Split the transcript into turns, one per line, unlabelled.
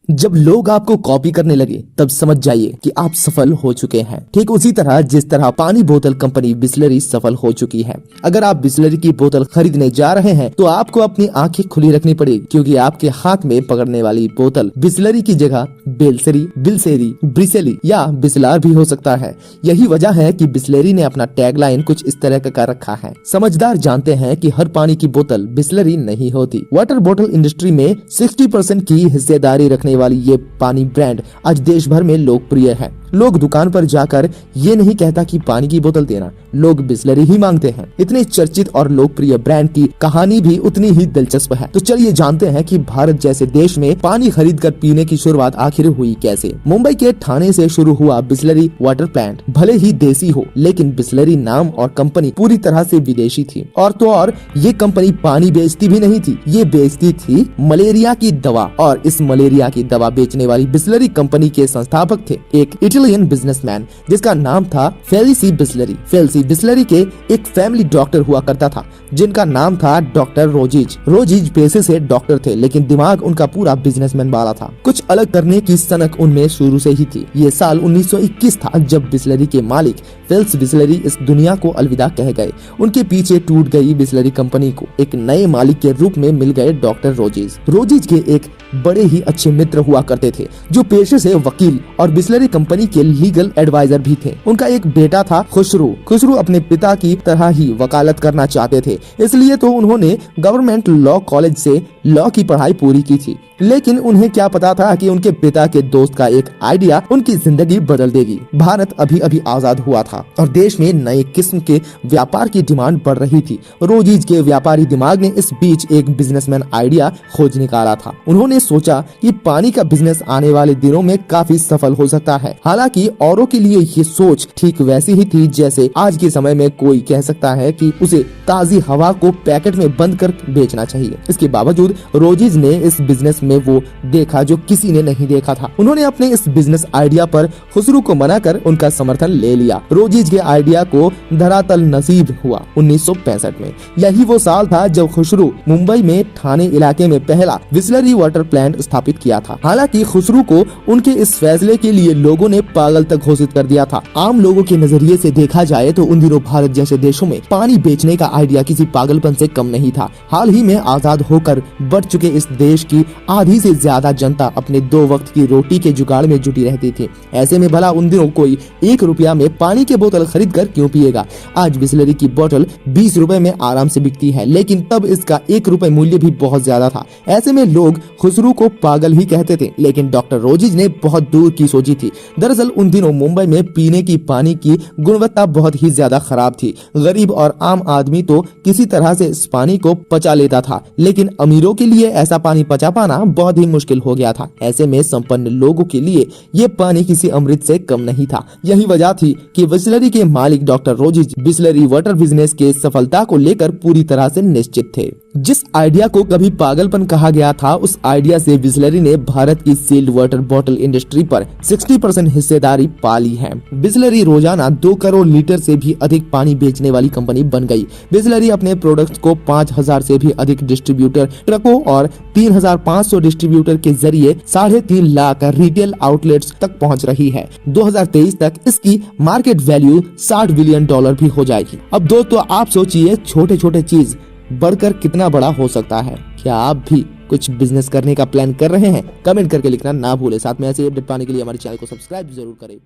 जब लोग आपको कॉपी करने लगे तब समझ जाइए कि आप सफल हो चुके हैं। ठीक उसी तरह जिस तरह पानी बोतल कंपनी बिसलेरी सफल हो चुकी है। अगर आप बिसलेरी की बोतल खरीदने जा रहे हैं तो आपको अपनी आंखें खुली रखनी पड़ेगी, क्योंकि आपके हाथ में पकड़ने वाली बोतल बिसलेरी की जगह बेलसेरी, बिलसेरी, ब्रिसेली या बिसलार भी हो सकता है। यही वजह है कि बिसलेरी ने अपना टैगलाइन कुछ इस तरह का कर रखा है। समझदार जानते हैं कि हर पानी की बोतल बिसलेरी नहीं होती। वाटर बोतल इंडस्ट्री में 60% की हिस्सेदारी रखने वाली ये पानी ब्रांड आज देश भर में लोकप्रिय है। लोग दुकान पर जाकर ये नहीं कहता कि पानी की बोतल देना, लोग बिसलेरी ही मांगते हैं। इतने चर्चित और लोकप्रिय ब्रांड की कहानी भी उतनी ही दिलचस्प है। तो चलिए जानते हैं कि भारत जैसे देश में पानी खरीदकर पीने की शुरुआत आखिर हुई कैसे। मुंबई के ठाणे से शुरू हुआ बिसलेरी वाटर प्लांट भले ही देसी हो, लेकिन बिसलेरी नाम और कंपनी पूरी तरह से विदेशी थी। और तो और ये कंपनी पानी बेचती भी नहीं थी, ये बेचती थी मलेरिया की दवा। और इस मलेरिया की दवा बेचने वाली बिसलेरी कंपनी के संस्थापक थे एक इटालियन बिजनेसमैन जिसका नाम था फेलिसी बिसलेरी। फेलिसी बिसलेरी के एक फैमिली डॉक्टर हुआ करता था जिनका नाम था डॉक्टर रोजिज। रोजिज पेशे से डॉक्टर थे, लेकिन दिमाग उनका पूरा बिजनेसमैन वाला था। कुछ अलग करने की सनक उनमें शुरू से ही थी। ये साल 1921 था जब बिसलेरी के मालिक फेलिस बिसलेरी इस दुनिया को अलविदा कह गए। उनके पीछे टूट गई बिसलेरी कंपनी को एक नए मालिक के रूप में मिल गए डॉक्टर रोजिज। रोजिज के एक बड़े ही अच्छे मित्र हुआ करते थे जो पेशे से वकील और बिसलेरी कंपनी के लीगल एडवाइजर भी थे। उनका एक बेटा था खुसरू। खुसरू अपने पिता की तरह ही वकालत करना चाहते थे, इसलिए तो उन्होंने गवर्नमेंट लॉ कॉलेज से लॉ की पढ़ाई पूरी की थी। लेकिन उन्हें क्या पता था कि उनके पिता के दोस्त का एक आइडिया उनकी जिंदगी बदल देगी। भारत अभी अभी आजाद हुआ था और देश में नए किस्म के व्यापार की डिमांड बढ़ रही थी। रोजिज के व्यापारी दिमाग ने इस बीच एक बिजनेसमैन आइडिया खोज निकाला था। उन्होंने सोचा कि पानी का बिजनेस आने वाले दिनों में काफी सफल हो सकता है। हालांकि औरों के लिए ये सोच ठीक वैसी ही थी जैसे आज के समय में कोई कह सकता है कि उसे ताजी हवा को पैकेट में बंद कर बेचना चाहिए। इसके बावजूद रोजिज ने इस बिजनेस में वो देखा जो किसी ने नहीं देखा था। उन्होंने अपने इस बिजनेस आइडिया पर खुसरू को मनाकर उनका समर्थन ले लिया। रोजिज के आइडिया को धरातल नसीब हुआ 1965 में। यही वो साल था जब खुसरू मुंबई में ठाणे इलाके में पहला बिसलेरी वाटर प्लांट स्थापित किया था। हालांकि खुसरू को उनके इस फैसले के लिए लोगों ने पागल तक घोषित कर दिया था। आम लोगों के नजरिए से देखा जाए तो उन दिनों भारत जैसे देशों में पानी बेचने का आइडिया किसी पागलपन से कम नहीं था। हाल ही में आजाद होकर बढ़ चुके इस देश की आधी से ज्यादा जनता अपने 2 वक्त की रोटी के जुगाड़ में जुटी रहती थी। ऐसे में भला उन दिनों कोई 1 रुपया में पानी की बोतल खरीद कर क्यों पिएगा। आज बिसलेरी की बोतल 20 रुपए में आराम से बिकती है, लेकिन तब इसका 1 रुपए मूल्य भी बहुत ज्यादा था। ऐसे में लोग खुसरू को पागल ही कहते थे, लेकिन डॉक्टर रोजिज ने बहुत दूर की सोची थी। दरअसल उन दिनों मुंबई में पीने की पानी की गुणवत्ता बहुत ही ज्यादा खराब थी। गरीब और आम आदमी तो किसी तरह से इस पानी को पचा लेता था, लेकिन अमीरों के लिए ऐसा पानी पचा पाना बहुत ही मुश्किल हो गया था। ऐसे में संपन्न लोगों के लिए ये पानी किसी अमृत से कम नहीं था। यही वजह थी कि बिसलेरी के मालिक doctor roses Bisleri water business के सफलता को लेकर पूरी तरह से निश्चित थे। जिस आइडिया को कभी पागलपन कहा गया था, उस आइडिया से बिसलेरी ने भारत की सील्ड वाटर बोतल इंडस्ट्री पर 60% हिस्सेदारी पा ली है। बिसलेरी रोजाना 2 करोड़ लीटर से भी अधिक पानी बेचने वाली कंपनी बन गई। बिसलेरी अपने प्रोडक्ट्स को 5000 से भी अधिक डिस्ट्रीब्यूटर ट्रकों और 3500 डिस्ट्रीब्यूटर के जरिए 3.5 लाख रिटेल आउटलेट्स तक पहुंच रही है। 2023 तक इसकी मार्केट वैल्यू $60 बिलियन भी हो जाएगी। अब दोस्तों आप सोचिए, छोटे छोटे चीज बढ़कर कितना बड़ा हो सकता है। क्या आप भी कुछ बिजनेस करने का प्लान कर रहे हैं? कमेंट करके लिखना ना भूले। साथ में ऐसे अपडेट पाने के लिए हमारे चैनल को सब्सक्राइब जरूर करें।